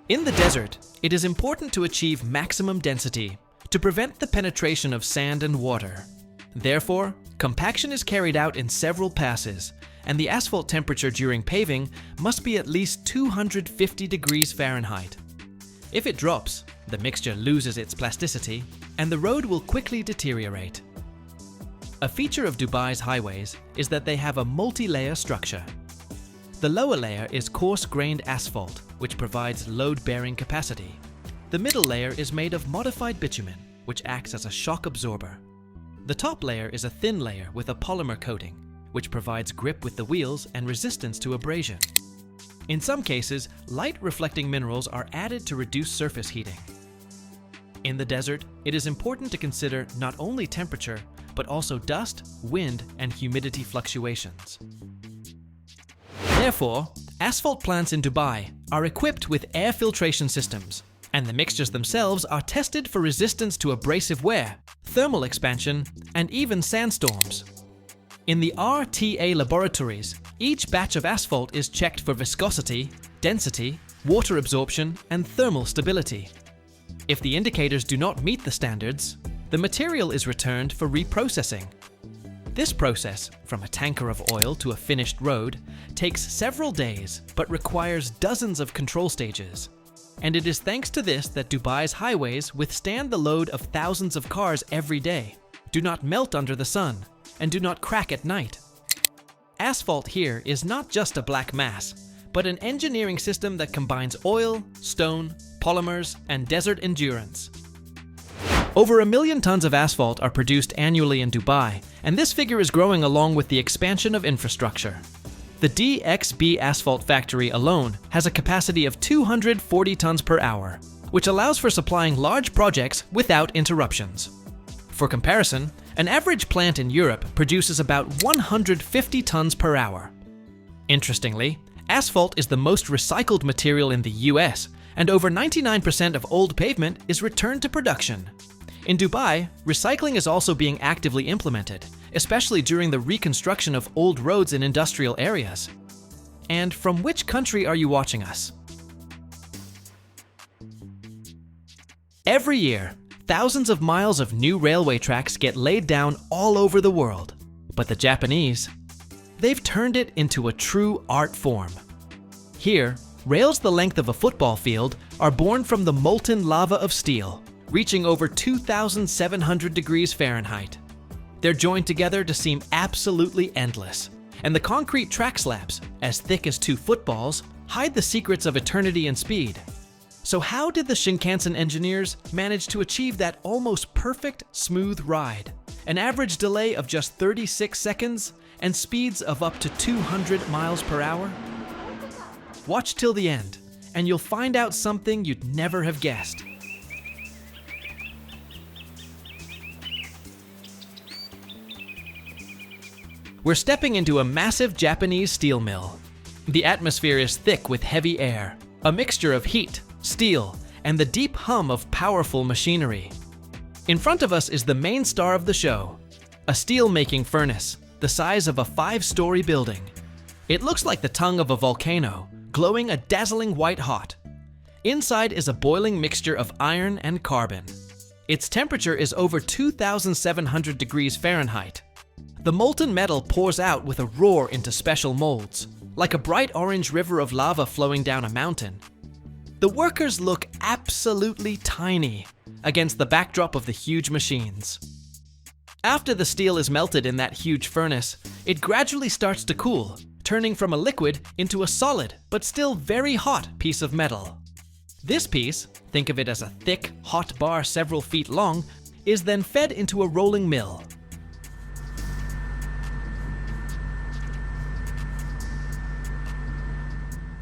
In the desert, it is important to achieve maximum density to prevent the penetration of sand and water. Therefore, compaction is carried out in several passes, and the asphalt temperature during paving must be at least 250 degrees Fahrenheit. If it drops, the mixture loses its plasticity, and the road will quickly deteriorate. A feature of Dubai's highways is that they have a multi-layer structure. The lower layer is coarse-grained asphalt, which provides load-bearing capacity. The middle layer is made of modified bitumen, which acts as a shock absorber. The top layer is a thin layer with a polymer coating, which provides grip with the wheels and resistance to abrasion. In some cases, light reflecting minerals are added to reduce surface heating. In the desert, it is important to consider not only temperature, but also dust, wind, and humidity fluctuations. Therefore, asphalt plants in Dubai are equipped with air filtration systems, and the mixtures themselves are tested for resistance to abrasive wear, thermal expansion, and even sandstorms. In the RTA laboratories, each batch of asphalt is checked for viscosity, density, water absorption, and thermal stability. If the indicators do not meet the standards, the material is returned for reprocessing. This process, from a tanker of oil to a finished road, takes several days but requires dozens of control stages. And it is thanks to this that Dubai's highways withstand the load of thousands of cars every day, do not melt under the sun, and do not crack at night. Asphalt here is not just a black mass, but an engineering system that combines oil, stone, polymers, and desert endurance. Over 1 million tons of asphalt are produced annually in Dubai, and this figure is growing along with the expansion of infrastructure. The DXB asphalt factory alone has a capacity of 240 tons per hour, which allows for supplying large projects without interruptions. For comparison, an average plant in Europe produces about 150 tons per hour. Interestingly, asphalt is the most recycled material in the US, and over 99% of old pavement is returned to production. In Dubai, recycling is also being actively implemented, especially during the reconstruction of old roads in industrial areas. And from which country are you watching us? Every year, thousands of miles of new railway tracks get laid down all over the world. But the Japanese, they've turned it into a true art form. Here, rails the length of a football field are born from the molten lava of steel, reaching over 2,700 degrees Fahrenheit. They're joined together to seem absolutely endless, and the concrete track slabs, as thick as 2 footballs, hide the secrets of eternity and speed. So how did the Shinkansen engineers manage to achieve that almost perfect, smooth ride? An average delay of just 36 seconds and speeds of up to 200 miles per hour? Watch till the end, and you'll find out something you'd never have guessed. We're stepping into a massive Japanese steel mill. The atmosphere is thick with heavy air, a mixture of heat, steel, and the deep hum of powerful machinery. In front of us is the main star of the show, a steel-making furnace, the size of a 5-story building. It looks like the tongue of a volcano, glowing a dazzling white hot. Inside is a boiling mixture of iron and carbon. Its temperature is over 2,700 degrees Fahrenheit. The molten metal pours out with a roar into special molds, like a bright orange river of lava flowing down a mountain. The workers look absolutely tiny against the backdrop of the huge machines. After the steel is melted in that huge furnace, it gradually starts to cool, turning from a liquid into a solid but still very hot piece of metal. This piece, think of it as a thick, hot bar several feet long, is then fed into a rolling mill.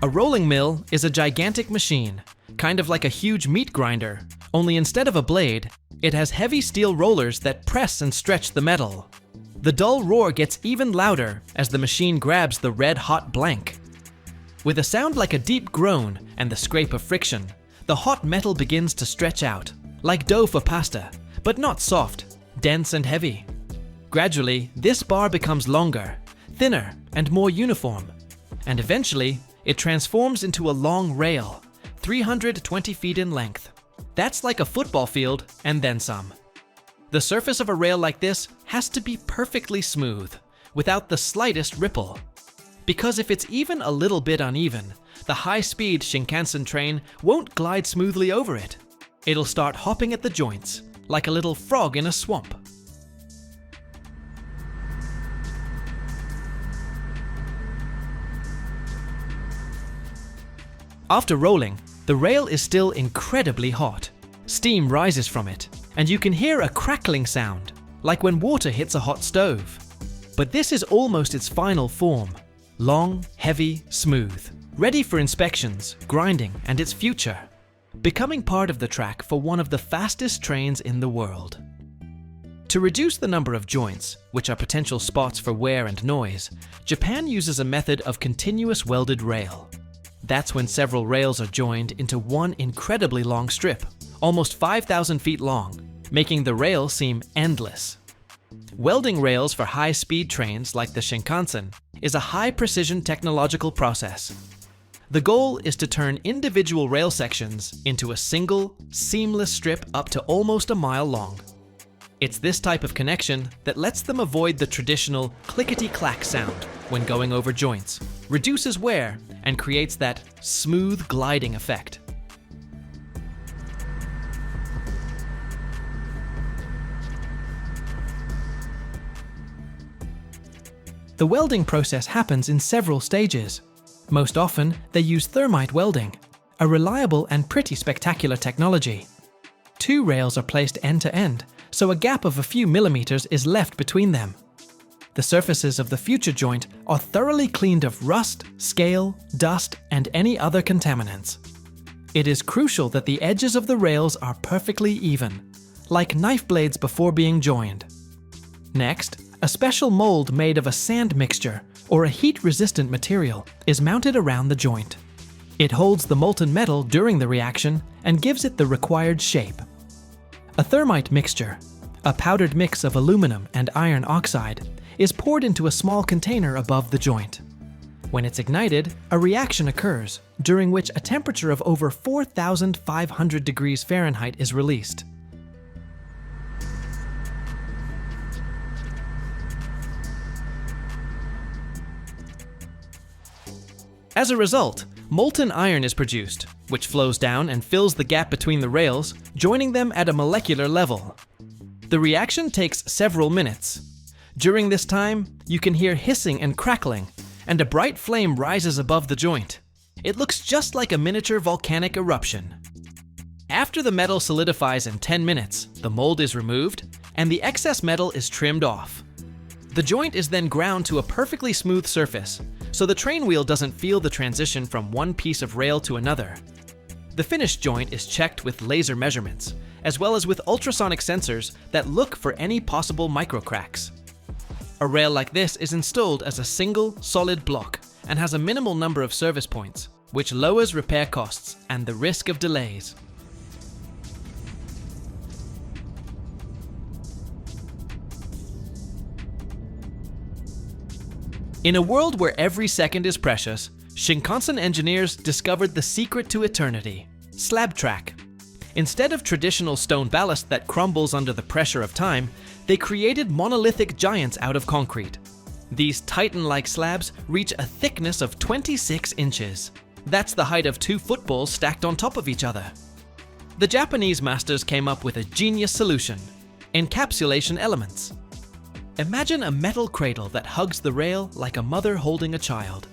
A rolling mill is a gigantic machine, kind of like a huge meat grinder, only instead of a blade, it has heavy steel rollers that press and stretch the metal. The dull roar gets even louder as the machine grabs the red-hot blank. With a sound like a deep groan and the scrape of friction, the hot metal begins to stretch out, like dough for pasta, but not soft, dense and heavy. Gradually, this bar becomes longer, thinner, and more uniform, and eventually, it transforms into a long rail, 320 feet in length. That's like a football field and then some. The surface of a rail like this has to be perfectly smooth, without the slightest ripple. because if it's even a little bit uneven, the high-speed Shinkansen train won't glide smoothly over it. It'll start hopping at the joints, like a little frog in a swamp. After rolling, the rail is still incredibly hot. Steam rises from it, and you can hear a crackling sound, like when water hits a hot stove. But this is almost its final form. Long, heavy, smooth, ready for inspections, grinding, and its future. Becoming part of the track for one of the fastest trains in the world. To reduce the number of joints, which are potential spots for wear and noise, Japan uses a method of continuous welded rail. That's when several rails are joined into one incredibly long strip, almost 5,000 feet long, making the rail seem endless. Welding rails for high-speed trains like the Shinkansen is a high-precision technological process. The goal is to turn individual rail sections into a single, seamless strip up to almost a mile long. It's this type of connection that lets them avoid the traditional clickety-clack sound when going over joints, reduces wear, and creates that smooth gliding effect. The welding process happens in several stages. Most often, they use thermite welding, a reliable and pretty spectacular technology. 2 rails are placed end to end, so a gap of a few millimeters is left between them. The surfaces of the future joint are thoroughly cleaned of rust, scale, dust, and any other contaminants. It is crucial that the edges of the rails are perfectly even, like knife blades before being joined. Next, a special mold made of a sand mixture or a heat-resistant material is mounted around the joint. It holds the molten metal during the reaction and gives it the required shape. A thermite mixture, a powdered mix of aluminum and iron oxide, is poured into a small container above the joint. When it's ignited, a reaction occurs, during which a temperature of over 4,500 degrees Fahrenheit is released. As a result, molten iron is produced, which flows down and fills the gap between the rails, joining them at a molecular level. The reaction takes several minutes. During this time, you can hear hissing and crackling, and a bright flame rises above the joint. It looks just like a miniature volcanic eruption. After the metal solidifies in 10 minutes, the mold is removed, and the excess metal is trimmed off. The joint is then ground to a perfectly smooth surface, so the train wheel doesn't feel the transition from one piece of rail to another. The finished joint is checked with laser measurements, as well as with ultrasonic sensors that look for any possible microcracks. A rail like this is installed as a single, solid block and has a minimal number of service points, which lowers repair costs and the risk of delays. In a world where every second is precious, Shinkansen engineers discovered the secret to eternity: slab track. Instead of traditional stone ballast that crumbles under the pressure of time, they created monolithic giants out of concrete. These titan-like slabs reach a thickness of 26 inches. That's the height of 2 footballs stacked on top of each other. The Japanese masters came up with a genius solution: encapsulation elements. Imagine a metal cradle that hugs the rail like a mother holding a child.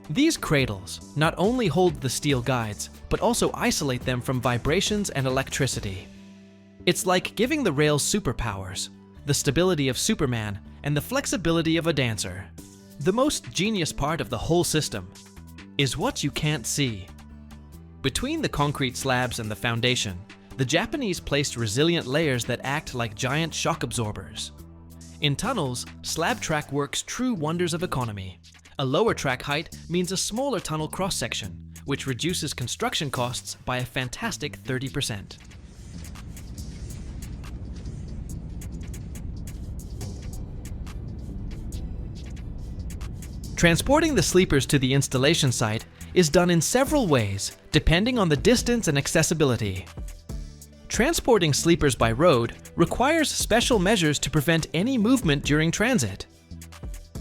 These cradles not only hold the steel guides, but also isolate them from vibrations and electricity. It's like giving the rails superpowers, the stability of Superman and the flexibility of a dancer. The most genius part of the whole system is what you can't see. Between the concrete slabs and the foundation, the Japanese placed resilient layers that act like giant shock absorbers. In tunnels, slab track works true wonders of economy. A lower track height means a smaller tunnel cross-section, which reduces construction costs by a fantastic 30%. Transporting the sleepers to the installation site is done in several ways, depending on the distance and accessibility. Transporting sleepers by road requires special measures to prevent any movement during transit.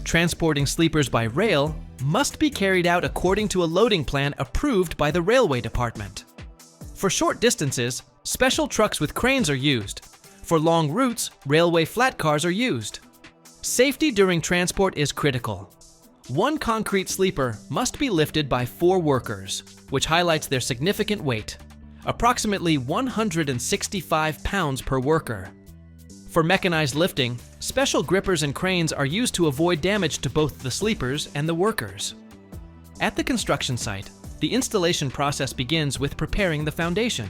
Transporting sleepers by rail must be carried out according to a loading plan approved by the railway department. For short distances, special trucks with cranes are used. For long routes, railway flat cars are used. Safety during transport is critical. One concrete sleeper must be lifted by 4 workers, which highlights their significant weight, approximately 165 pounds per worker. For mechanized lifting, special grippers and cranes are used to avoid damage to both the sleepers and the workers. At the construction site, the installation process begins with preparing the foundation.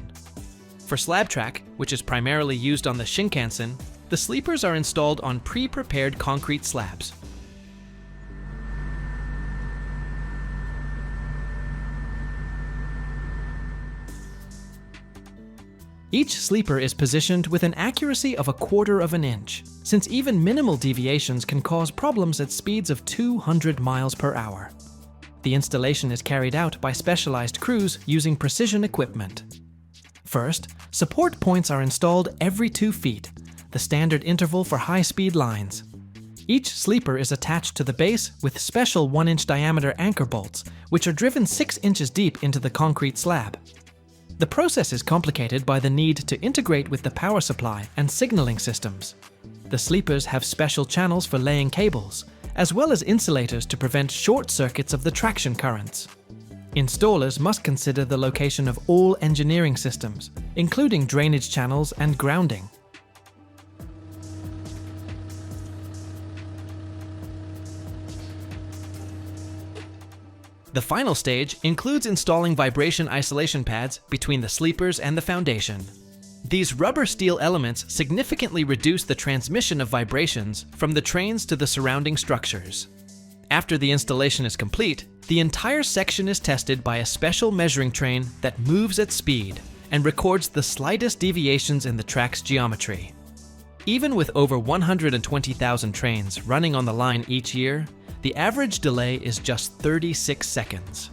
For slab track, which is primarily used on the Shinkansen, the sleepers are installed on pre-prepared concrete slabs. Each sleeper is positioned with an accuracy of 1/4 of an inch, since even minimal deviations can cause problems at speeds of 200 miles per hour. The installation is carried out by specialized crews using precision equipment. First, support points are installed every 2 feet, the standard interval for high-speed lines. Each sleeper is attached to the base with special 1-inch diameter anchor bolts, which are driven 6 inches deep into the concrete slab. The process is complicated by the need to integrate with the power supply and signaling systems. The sleepers have special channels for laying cables, as well as insulators to prevent short circuits of the traction currents. Installers must consider the location of all engineering systems, including drainage channels and grounding. The final stage includes installing vibration isolation pads between the sleepers and the foundation. These rubber steel elements significantly reduce the transmission of vibrations from the trains to the surrounding structures. After the installation is complete, the entire section is tested by a special measuring train that moves at speed and records the slightest deviations in the track's geometry. Even with over 120,000 trains running on the line each year, the average delay is just 36 seconds.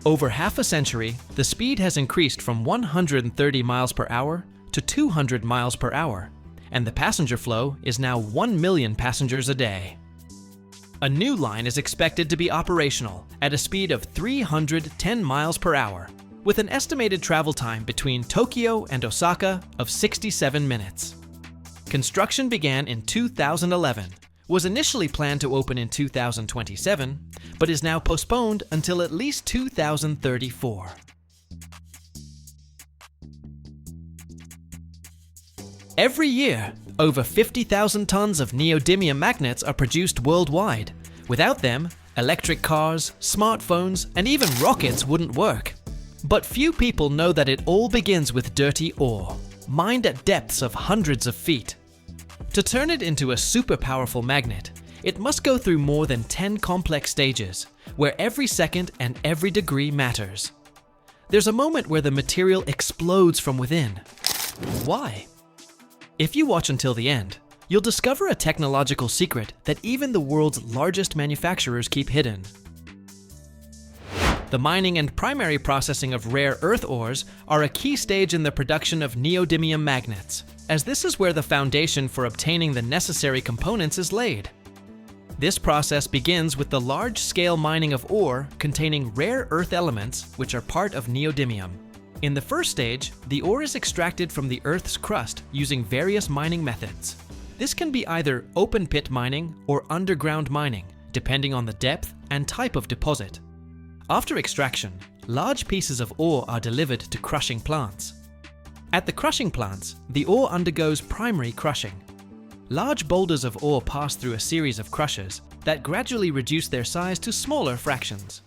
Over half a century, the speed has increased from 130 miles per hour to 200 miles per hour, and the passenger flow is now 1 million passengers a day. A new line is expected to be operational at a speed of 310 miles per hour, with an estimated travel time between Tokyo and Osaka of 67 minutes. Construction began in 2011, was initially planned to open in 2027, but is now postponed until at least 2034. Every year, over 50,000 tons of neodymium magnets are produced worldwide. Without them, electric cars, smartphones, and even rockets wouldn't work. But few people know that it all begins with dirty ore, mined at depths of hundreds of feet. To turn it into a super powerful magnet, it must go through more than 10 complex stages, where every second and every degree matters. There's a moment where the material explodes from within. Why? If you watch until the end, you'll discover a technological secret that even the world's largest manufacturers keep hidden. The mining and primary processing of rare earth ores are a key stage in the production of neodymium magnets, as this is where the foundation for obtaining the necessary components is laid. This process begins with the large-scale mining of ore containing rare earth elements which are part of neodymium. In the first stage, the ore is extracted from the Earth's crust using various mining methods. This can be either open-pit mining or underground mining, depending on the depth and type of deposit. After extraction, large pieces of ore are delivered to crushing plants. At the crushing plants, the ore undergoes primary crushing. Large boulders of ore pass through a series of crushers that gradually reduce their size to smaller fractions.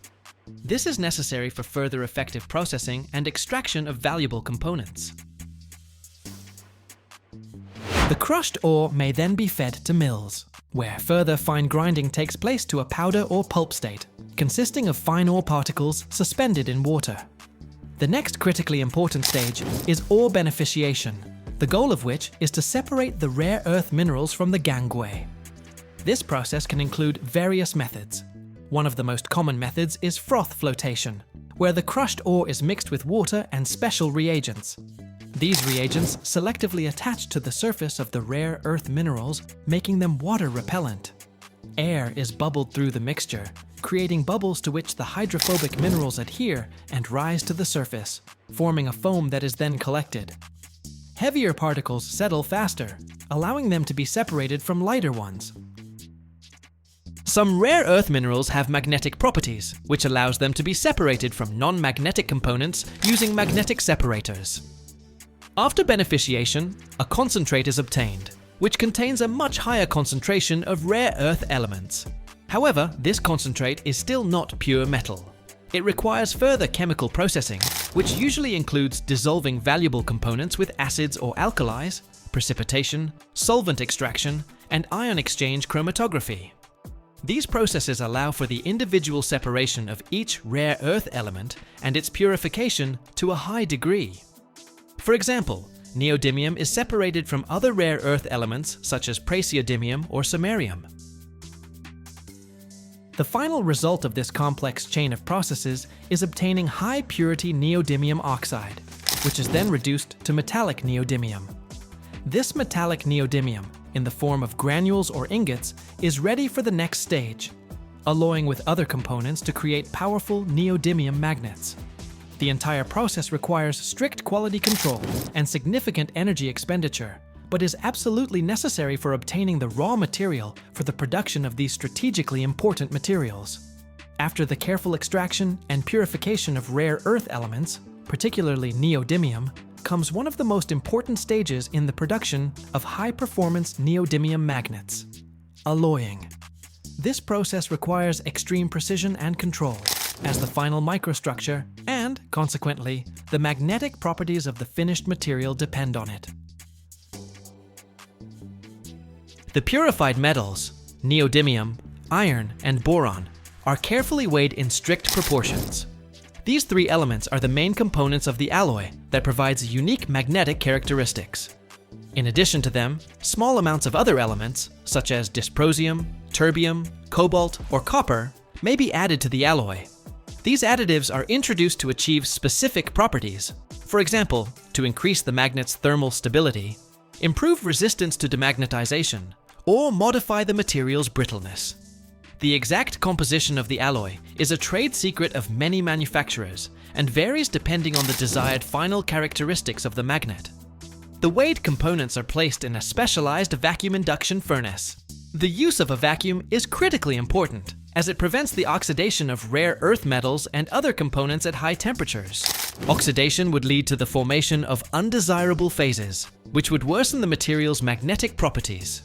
This is necessary for further effective processing and extraction of valuable components. The crushed ore may then be fed to mills, where further fine grinding takes place to a powder or pulp state, consisting of fine ore particles suspended in water. The next critically important stage is ore beneficiation, the goal of which is to separate the rare earth minerals from the gangue. This process can include various methods. One of the most common methods is froth flotation, where the crushed ore is mixed with water and special reagents. These reagents selectively attach to the surface of the rare earth minerals, making them water repellent. Air is bubbled through the mixture, creating bubbles to which the hydrophobic minerals adhere and rise to the surface, forming a foam that is then collected. Heavier particles settle faster, allowing them to be separated from lighter ones. Some rare earth minerals have magnetic properties, which allows them to be separated from non-magnetic components using magnetic separators. After beneficiation, a concentrate is obtained, which contains a much higher concentration of rare earth elements. However, this concentrate is still not pure metal. It requires further chemical processing, which usually includes dissolving valuable components with acids or alkalis, precipitation, solvent extraction, and ion exchange chromatography. These processes allow for the individual separation of each rare earth element and its purification to a high degree. For example, neodymium is separated from other rare earth elements such as praseodymium or samarium. The final result of this complex chain of processes is obtaining high-purity neodymium oxide, which is then reduced to metallic neodymium. This metallic neodymium, in the form of granules or ingots, is ready for the next stage, alloying with other components to create powerful neodymium magnets. The entire process requires strict quality control and significant energy expenditure, but is absolutely necessary for obtaining the raw material for the production of these strategically important materials. After the careful extraction and purification of rare earth elements, particularly neodymium, comes one of the most important stages in the production of high-performance neodymium magnets: alloying. This process requires extreme precision and control, as the final microstructure and, consequently, the magnetic properties of the finished material depend on it. The purified metals, neodymium, iron, and boron, are carefully weighed in strict proportions. These three elements are the main components of the alloy that provides unique magnetic characteristics. In addition to them, small amounts of other elements, such as dysprosium, terbium, cobalt, or copper, may be added to the alloy. These additives are introduced to achieve specific properties, for example, to increase the magnet's thermal stability, improve resistance to demagnetization, or modify the material's brittleness. The exact composition of the alloy is a trade secret of many manufacturers and varies depending on the desired final characteristics of the magnet. The weighed components are placed in a specialized vacuum induction furnace. The use of a vacuum is critically important, as it prevents the oxidation of rare earth metals and other components at high temperatures. Oxidation would lead to the formation of undesirable phases, which would worsen the material's magnetic properties.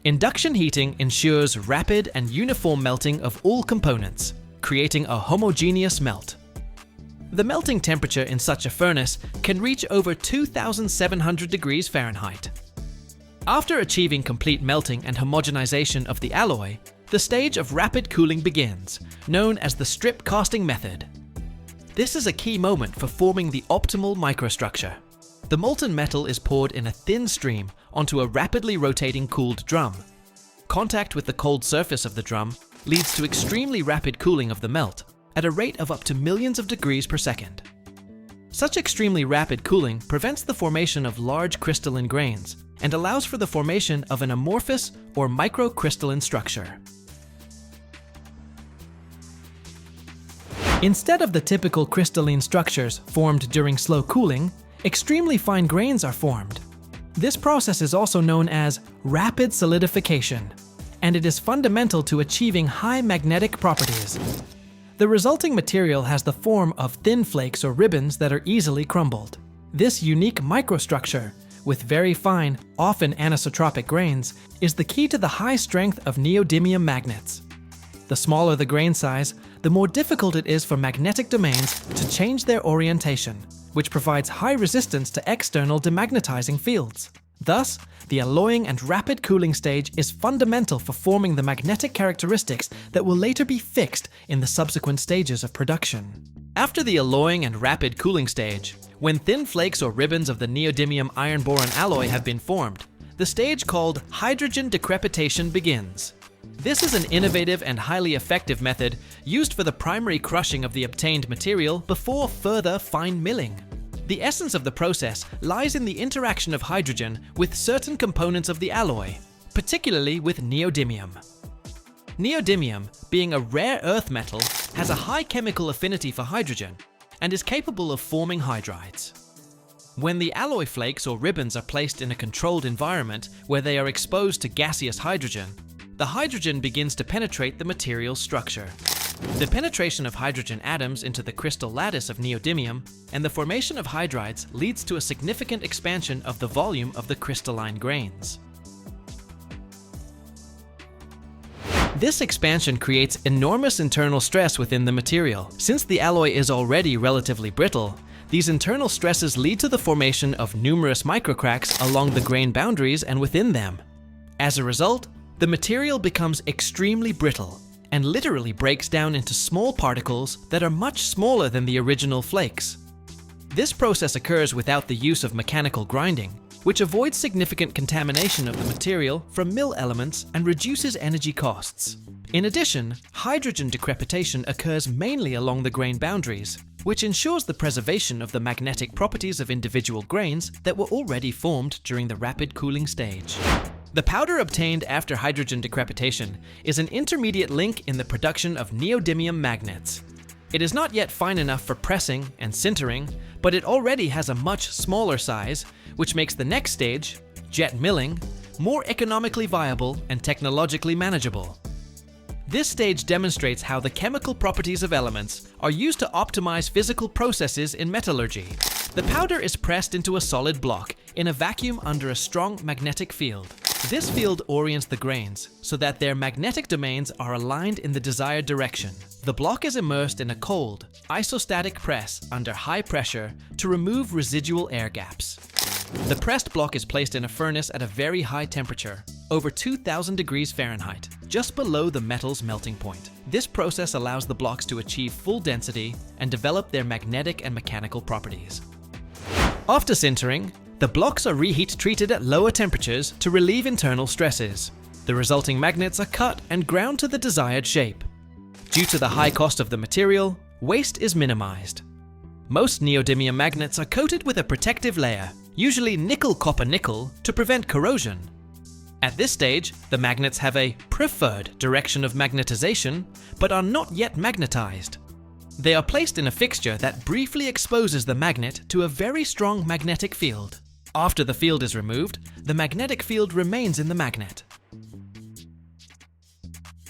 Induction heating ensures rapid and uniform melting of all components, creating a homogeneous melt. The melting temperature in such a furnace can reach over 2,700 degrees Fahrenheit. After achieving complete melting and homogenization of the alloy, the stage of rapid cooling begins, known as the strip casting method. This is a key moment for forming the optimal microstructure. The molten metal is poured in a thin stream onto a rapidly rotating cooled drum. Contact with the cold surface of the drum leads to extremely rapid cooling of the melt, at a rate of up to millions of degrees per second. Such extremely rapid cooling prevents the formation of large crystalline grains and allows for the formation of an amorphous or microcrystalline structure. Instead of the typical crystalline structures formed during slow cooling, extremely fine grains are formed. This process is also known as rapid solidification, and it is fundamental to achieving high magnetic properties. The resulting material has the form of thin flakes or ribbons that are easily crumbled. This unique microstructure, with very fine, often anisotropic grains, is the key to the high strength of neodymium magnets. The smaller the grain size, the more difficult it is for magnetic domains to change their orientation, which provides high resistance to external demagnetizing fields. Thus, the alloying and rapid cooling stage is fundamental for forming the magnetic characteristics that will later be fixed in the subsequent stages of production. After the alloying and rapid cooling stage, when thin flakes or ribbons of the neodymium iron-boron alloy have been formed, the stage called hydrogen decrepitation begins. This is an innovative and highly effective method used for the primary crushing of the obtained material before further fine milling. The essence of the process lies in the interaction of hydrogen with certain components of the alloy, particularly with neodymium. Neodymium, being a rare earth metal, has a high chemical affinity for hydrogen and is capable of forming hydrides. When the alloy flakes or ribbons are placed in a controlled environment where they are exposed to gaseous hydrogen, the hydrogen begins to penetrate the material's structure. The penetration of hydrogen atoms into the crystal lattice of neodymium and the formation of hydrides leads to a significant expansion of the volume of the crystalline grains. This expansion creates enormous internal stress within the material. Since the alloy is already relatively brittle, these internal stresses lead to the formation of numerous microcracks along the grain boundaries and within them. As a result, the material becomes extremely brittle and literally breaks down into small particles that are much smaller than the original flakes. This process occurs without the use of mechanical grinding, which avoids significant contamination of the material from mill elements and reduces energy costs. In addition, hydrogen decrepitation occurs mainly along the grain boundaries, which ensures the preservation of the magnetic properties of individual grains that were already formed during the rapid cooling stage. The powder obtained after hydrogen decrepitation is an intermediate link in the production of neodymium magnets. It is not yet fine enough for pressing and sintering, but it already has a much smaller size, which makes the next stage, jet milling, more economically viable and technologically manageable. This stage demonstrates how the chemical properties of elements are used to optimize physical processes in metallurgy. The powder is pressed into a solid block in a vacuum under a strong magnetic field. This field orients the grains so that their magnetic domains are aligned in the desired direction. The block is immersed in a cold, isostatic press under high pressure to remove residual air gaps. The pressed block is placed in a furnace at a very high temperature, over 2000 degrees Fahrenheit, just below the metal's melting point. This process allows the blocks to achieve full density and develop their magnetic and mechanical properties. After sintering, the blocks are reheat treated at lower temperatures to relieve internal stresses. The resulting magnets are cut and ground to the desired shape. Due to the high cost of the material, waste is minimized. Most neodymium magnets are coated with a protective layer, usually nickel-copper-nickel, to prevent corrosion. At this stage, the magnets have a preferred direction of magnetization, but are not yet magnetized. They are placed in a fixture that briefly exposes the magnet to a very strong magnetic field. After the field is removed, the magnetic field remains in the magnet.